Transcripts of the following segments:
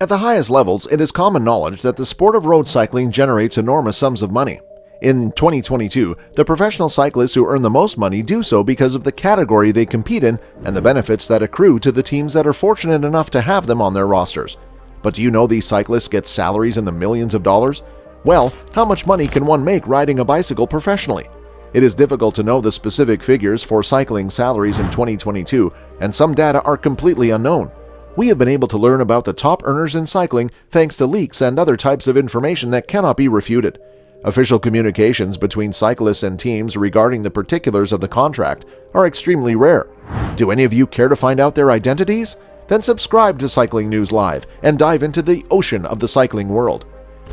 At the highest levels, it is common knowledge that the sport of road cycling generates enormous sums of money. In 2022, the professional cyclists who earn the most money do so because of the category they compete in and the benefits that accrue to the teams that are fortunate enough to have them on their rosters. But do you know these cyclists get salaries in the millions of dollars? Well, how much money can one make riding a bicycle professionally? It is difficult to know the specific figures for cycling salaries in 2022, and some data are completely unknown. We have been able to learn about the top earners in cycling thanks to leaks and other types of information that cannot be refuted. Official communications between cyclists and teams regarding the particulars of the contract are extremely rare. Do any of you care to find out their identities? Then subscribe to Cycling News Live and dive into the ocean of the cycling world.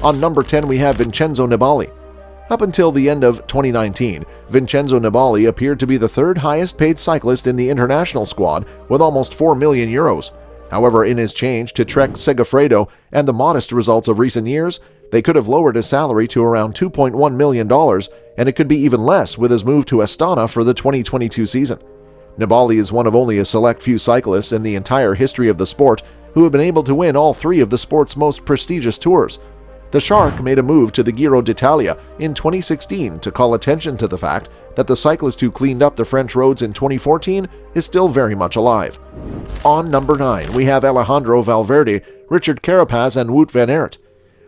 On number 10, we have Vincenzo Nibali. Up until the end of 2019, Vincenzo Nibali appeared to be the third highest paid cyclist in the international squad with almost 4 million euros. However, in his change to Trek Segafredo and the modest results of recent years, they could have lowered his salary to around $2.1 million, and it could be even less with his move to Astana for the 2022 season. Nibali is one of only a select few cyclists in the entire history of the sport who have been able to win all three of the sport's most prestigious tours. The Shark made a move to the Giro d'Italia in 2016 to call attention to the fact that the cyclist who cleaned up the French roads in 2014 is still very much alive. On number 9, we have Alejandro Valverde, Richard Carapaz, and Wout van Aert.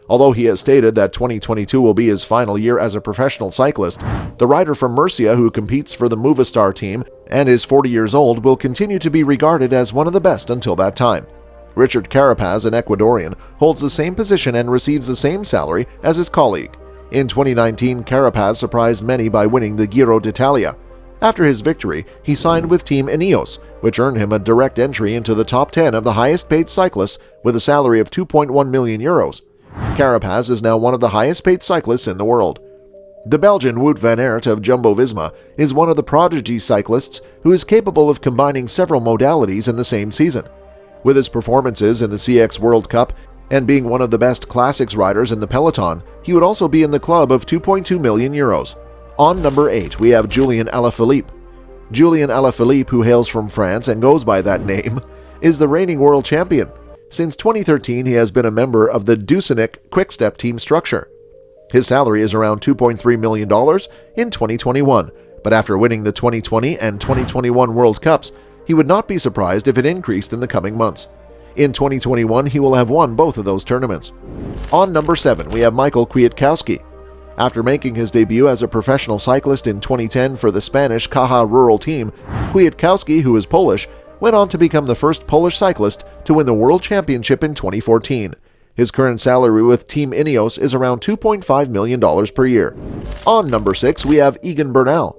Although he has stated that 2022 will be his final year as a professional cyclist, the rider from Murcia who competes for the Movistar team and is 40 years old will continue to be regarded as one of the best until that time. Richard Carapaz, an Ecuadorian, holds the same position and receives the same salary as his colleague. In 2019, Carapaz surprised many by winning the Giro d'Italia. After his victory, he signed with Team Ineos, which earned him a direct entry into the top 10 of the highest-paid cyclists with a salary of 2.1 million euros. Carapaz is now one of the highest-paid cyclists in the world. The Belgian Wout van Aert of Jumbo-Visma is one of the prodigy cyclists who is capable of combining several modalities in the same season. With his performances in the CX World Cup and being one of the best classics riders in the peloton, he would also be in the club of 2.2 million euros. On number 8, we have Julian Alaphilippe. Julian Alaphilippe, who hails from France and goes by that name, is the reigning world champion. Since 2013, he has been a member of the Ducenic Quick-Step team structure. His salary is around $2.3 million in 2021, but after winning the 2020 and 2021 World Cups, he would not be surprised if it increased in the coming months. In 2021, he will have won both of those tournaments. On number 7, we have Michael Kwiatkowski. After making his debut as a professional cyclist in 2010 for the Spanish Caja Rural team, Kwiatkowski, who is Polish, went on to become the first Polish cyclist to win the World Championship in 2014. His current salary with Team Ineos is around $2.5 million per year. On number 6, we have Egan Bernal.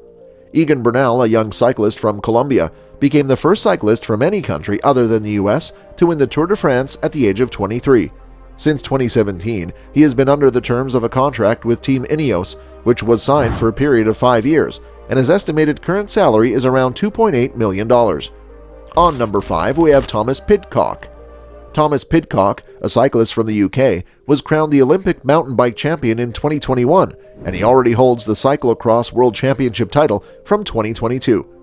Egan Bernal, a young cyclist from Colombia, became the first cyclist from any country other than the US to win the Tour de France at the age of 23. Since 2017, he has been under the terms of a contract with Team Ineos, which was signed for a period of 5 years, and his estimated current salary is around $2.8 million. On number 5, we have Thomas Pidcock. Thomas Pidcock, a cyclist from the UK, was crowned the Olympic mountain bike champion in 2021, and he already holds the cyclocross world championship title from 2022.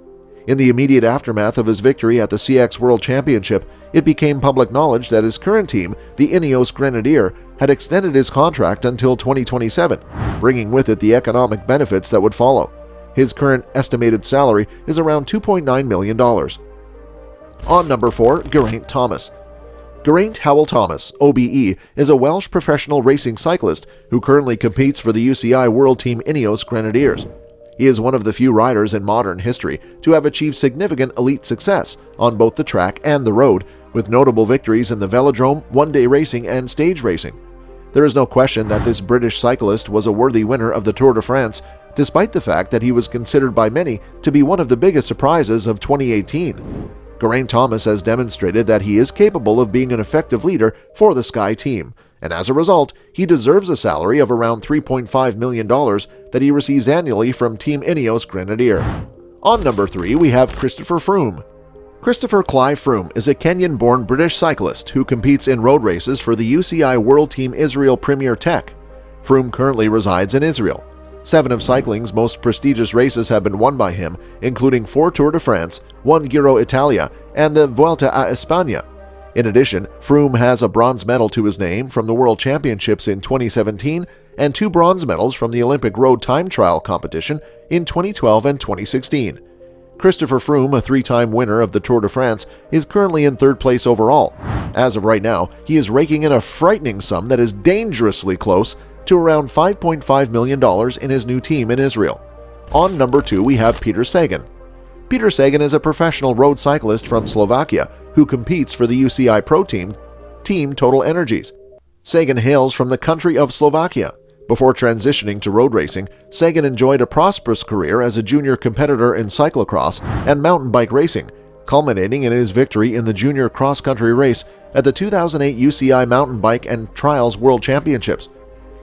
In the immediate aftermath of his victory at the CX World Championship, it became public knowledge that his current team, the Ineos Grenadier, had extended his contract until 2027, bringing with it the economic benefits that would follow. His current estimated salary is around $2.9 million. On number 4, Geraint Thomas. Geraint Howell Thomas, OBE, is a Welsh professional racing cyclist who currently competes for the UCI World Team Ineos Grenadiers. He is one of the few riders in modern history to have achieved significant elite success on both the track and the road, with notable victories in the velodrome, one-day racing, and stage racing. There is no question that this British cyclist was a worthy winner of the Tour de France, despite the fact that he was considered by many to be one of the biggest surprises of 2018. Geraint Thomas has demonstrated that he is capable of being an effective leader for the Sky team, and as a result, he deserves a salary of around $3.5 million that he receives annually from Team Ineos Grenadier. On number 3, we have Christopher Froome. Christopher Clive Froome is a Kenyan-born British cyclist who competes in road races for the UCI World Team Israel Premier Tech. Froome currently resides in Israel. 7 of cycling's most prestigious races have been won by him, including 4 Tour de France, 1 Giro Italia, and the Vuelta a España. In addition, Froome has a bronze medal to his name from the World Championships in 2017 and 2 bronze medals from the Olympic road time trial competition in 2012 and 2016. Christopher Froome, a 3-time winner of the Tour de France, is currently in 3rd place overall. As of right now, he is raking in a frightening sum that is dangerously close to around $5.5 million in his new team in Israel. On number 2, we have Peter Sagan. Peter Sagan is a professional road cyclist from Slovakia who competes for the UCI Pro Team Total Energies. Sagan hails from the country of Slovakia. Before transitioning to road racing, Sagan enjoyed a prosperous career as a junior competitor in cyclocross and mountain bike racing, culminating in his victory in the junior cross-country race at the 2008 UCI Mountain Bike and Trials World Championships.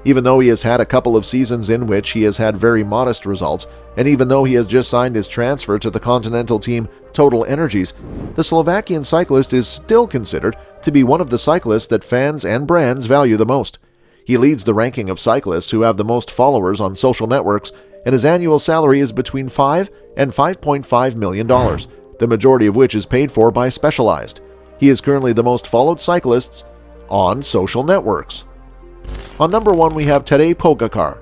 Even though he has had a couple of seasons in which he has had very modest results, and even though he has just signed his transfer to the continental team Total Energies, the Slovakian cyclist is still considered to be one of the cyclists that fans and brands value the most. He leads the ranking of cyclists who have the most followers on social networks, and his annual salary is between $5 and $5.5 million, the majority of which is paid for by Specialized. He is currently the most followed cyclist on social networks. On number 1, we have Tadej Pogačar.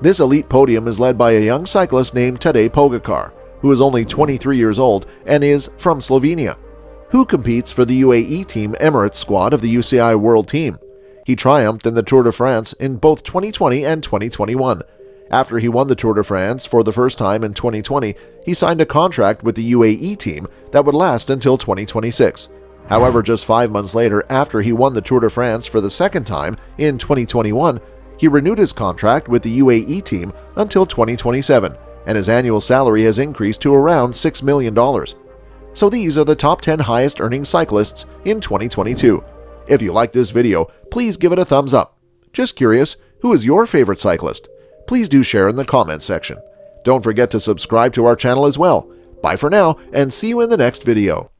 This elite podium is led by a young cyclist named Tadej Pogačar, who is only 23 years old and is from Slovenia, who competes for the UAE Team Emirates squad of the UCI World Team. He triumphed in the Tour de France in both 2020 and 2021. After he won the Tour de France for the first time in 2020, he signed a contract with the UAE team that would last until 2026. However, just 5 months later, after he won the Tour de France for the second time in 2021, he renewed his contract with the UAE team until 2027, and his annual salary has increased to around $6 million. So these are the top 10 highest earning cyclists in 2022. If you like this video, please give it a thumbs up. Just curious, who is your favorite cyclist? Please do share in the comments section. Don't forget to subscribe to our channel as well. Bye for now, and see you in the next video.